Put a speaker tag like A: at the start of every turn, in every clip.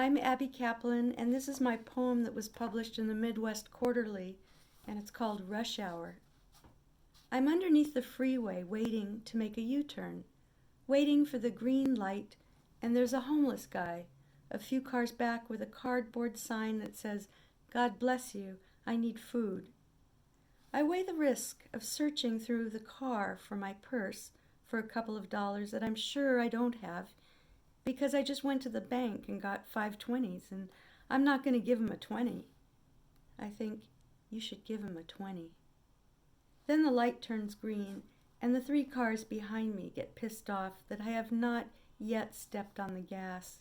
A: I'm Abby Caplin, and this is my poem that was published in the Midwest Quarterly, and it's called Rush Hour. I'm underneath the freeway waiting to make a U-turn, waiting for the green light, and there's a homeless guy, a few cars back with a cardboard sign that says, "God bless you, I need food." I weigh the risk of searching through the car for my purse for a couple of dollars that I'm sure I don't have, because I just went to the bank and got 5 20s, and I'm not going to give him a 20. I think you should give him a 20. Then the light turns green, and the 3 cars behind me get pissed off that I have not yet stepped on the gas.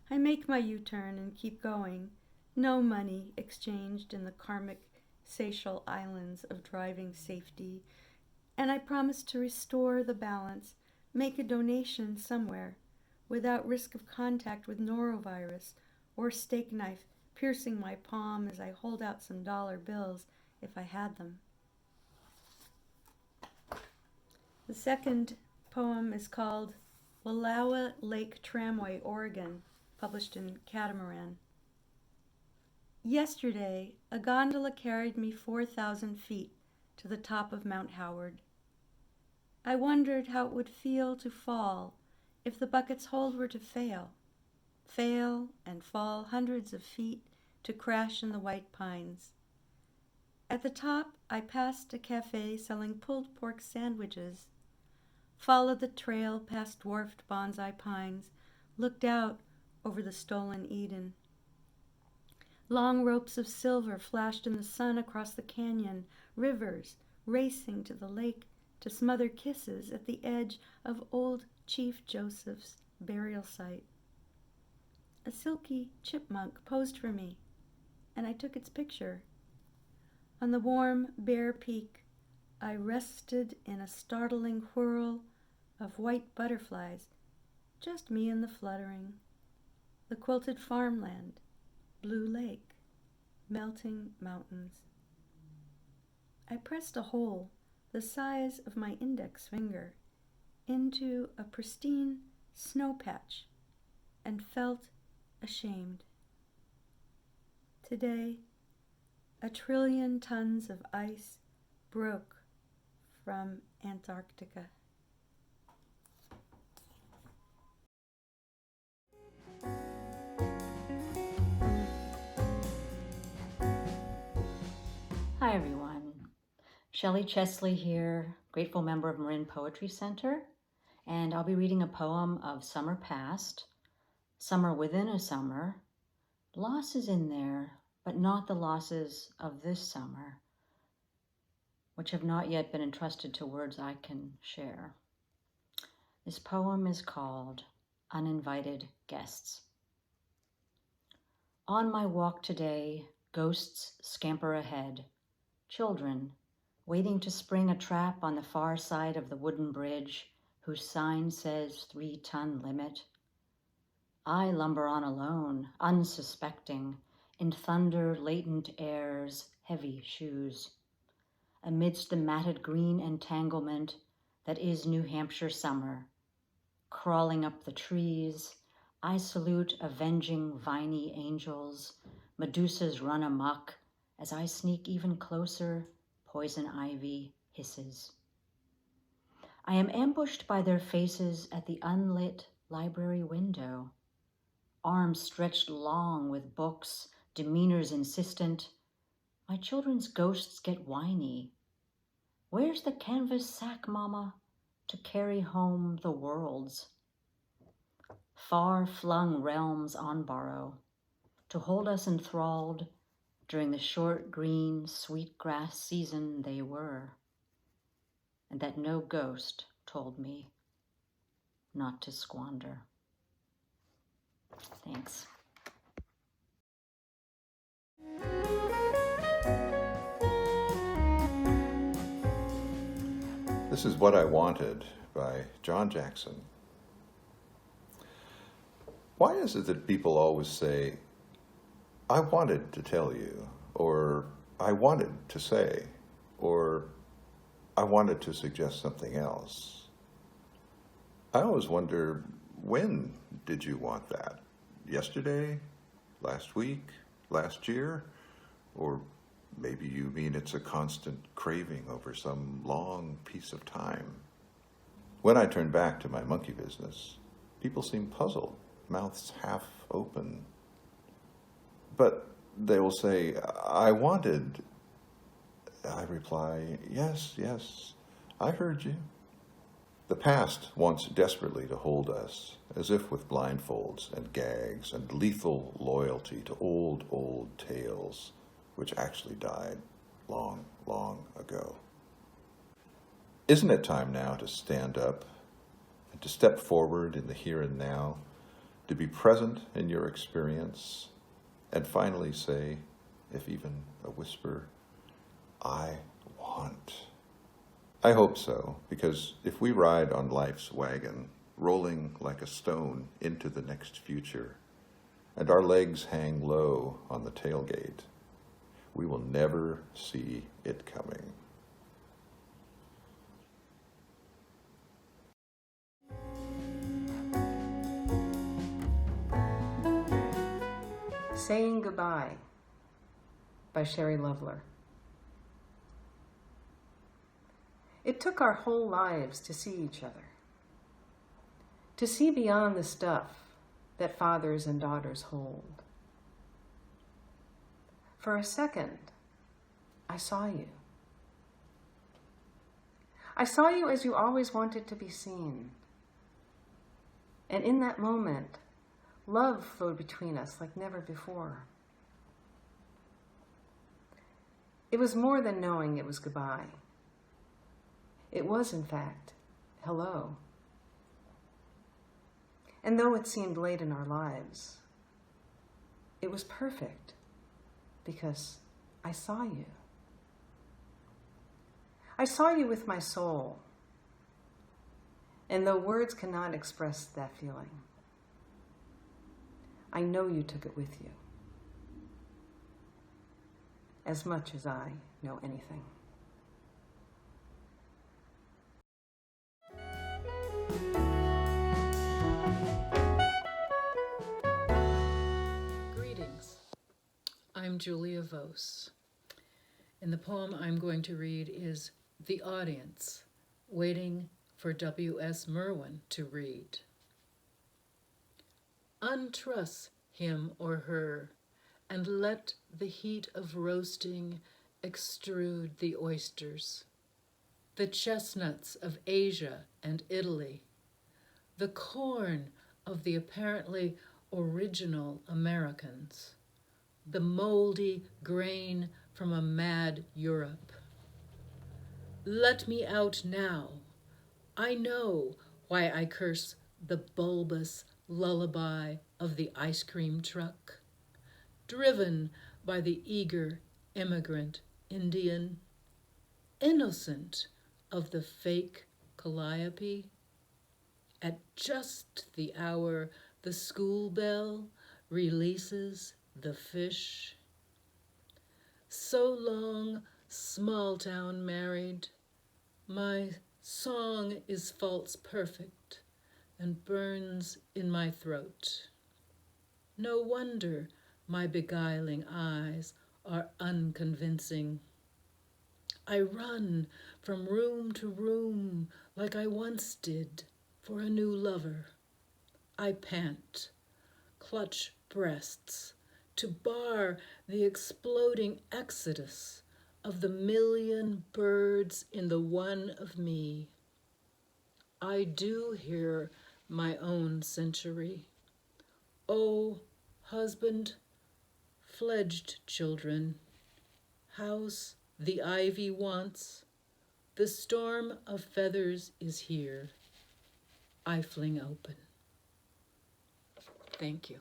A: I make my U-turn and keep going. No money exchanged in the karmic Seychelles Islands of driving safety, and I promise to restore the balance, make a donation somewhere, without risk of contact with norovirus or steak knife piercing my palm as I hold out some dollar bills if I had them. The second poem is called Wallowa Lake Tramway, Oregon, published in Catamaran. Yesterday, a gondola carried me 4,000 feet to the top of Mount Howard. I wondered how it would feel to fall if the bucket's hold were to fail and fall hundreds of feet to crash in the white pines. At the top, I passed a cafe selling pulled pork sandwiches, followed the trail past dwarfed bonsai pines, looked out over the stolen Eden. Long ropes of silver flashed in the sun across the canyon, rivers racing to the lake to smother kisses at the edge of old Chief Joseph's burial site. A silky chipmunk posed for me, and I took its picture. On the warm, bare peak, I rested in a startling whirl of white butterflies, just me and the fluttering, the quilted farmland, blue lake, melting mountains. I pressed a hole the size of my index finger into a pristine snow patch and felt ashamed. Today, 1 trillion tons of ice broke from Antarctica.
B: Hi everyone, Shelley Chesley here, grateful member of Marin Poetry Center, and I'll be reading a poem of Summer Past, Summer Within a Summer. Loss is in there, but not the losses of this summer, which have not yet been entrusted to words I can share. This poem is called Uninvited Guests. On my walk today, ghosts scamper ahead. Children, waiting to spring a trap on the far side of the wooden bridge whose sign says 3-ton limit. I lumber on alone, unsuspecting, in thunder latent air's heavy shoes. Amidst the matted green entanglement that is New Hampshire summer, crawling up the trees, I salute avenging viney angels. Medusas run amok. As I sneak even closer, poison ivy hisses. I am ambushed by their faces at the unlit library window. Arms stretched long with books, demeanors insistent. My children's ghosts get whiny. Where's the canvas sack, Mama, to carry home the worlds? Far-flung realms on borrow, to hold us enthralled during the short green sweetgrass season they were, and that no ghost told me not to squander. Thanks.
C: This is What I Wanted by Jon Jackson. Why is it that people always say, I wanted to tell you, or I wanted to say, or I wanted to suggest something else? I always wonder, when did you want that? yesterday, last week, last year? Or maybe you mean it's a constant craving over some long piece of time. When I turn back to my monkey business, people seem puzzled, mouths half open. But they will say, I wanted. I reply, yes, yes, I heard you. The past wants desperately to hold us, as if with blindfolds and gags and lethal loyalty to old, old tales, which actually died long, long ago. Isn't it time now to stand up and to step forward in the here and now, to be present in your experience, and finally say, if even a whisper, I want? I hope so, because if we ride on life's wagon, rolling like a stone into the next future, and our legs hang low on the tailgate, we will never see it coming.
D: Saying Goodbye by Sherrie Lovler. It took our whole lives to see each other, to see beyond the stuff that fathers and daughters hold. For a second, I saw you. I saw you as you always wanted to be seen. And in that moment, love flowed between us like never before. It was more than knowing it was goodbye. It was, in fact, hello. And though it seemed late in our lives, it was perfect because I saw you. I saw you with my soul. And though words cannot express that feeling, I know you took it with you, as much as I know anything.
E: Greetings. I'm Julia Vose, and the poem I'm going to read is The Audience, waiting for W.S. Merwin to read. Untruss him or her, and let the heat of roasting extrude the oysters, the chestnuts of Asia and Italy, the corn of the apparently original Americans, the moldy grain from a mad Europe. Let me out now. I know why I curse the bulbous lullaby of the ice cream truck, driven by the eager immigrant Indian, innocent of the fake calliope. At just the hour the school bell releases the fish. So long, small town married, my song is false perfect and burns in my throat. No wonder my beguiling eyes are unconvincing. I run from room to room like I once did for a new lover. I pant, clutch breasts to bar the exploding exodus of the million birds in the one of me. I do hear my own century. Oh, husband, fledged children, house the ivy wants, the storm of feathers is here. I fling open. Thank you.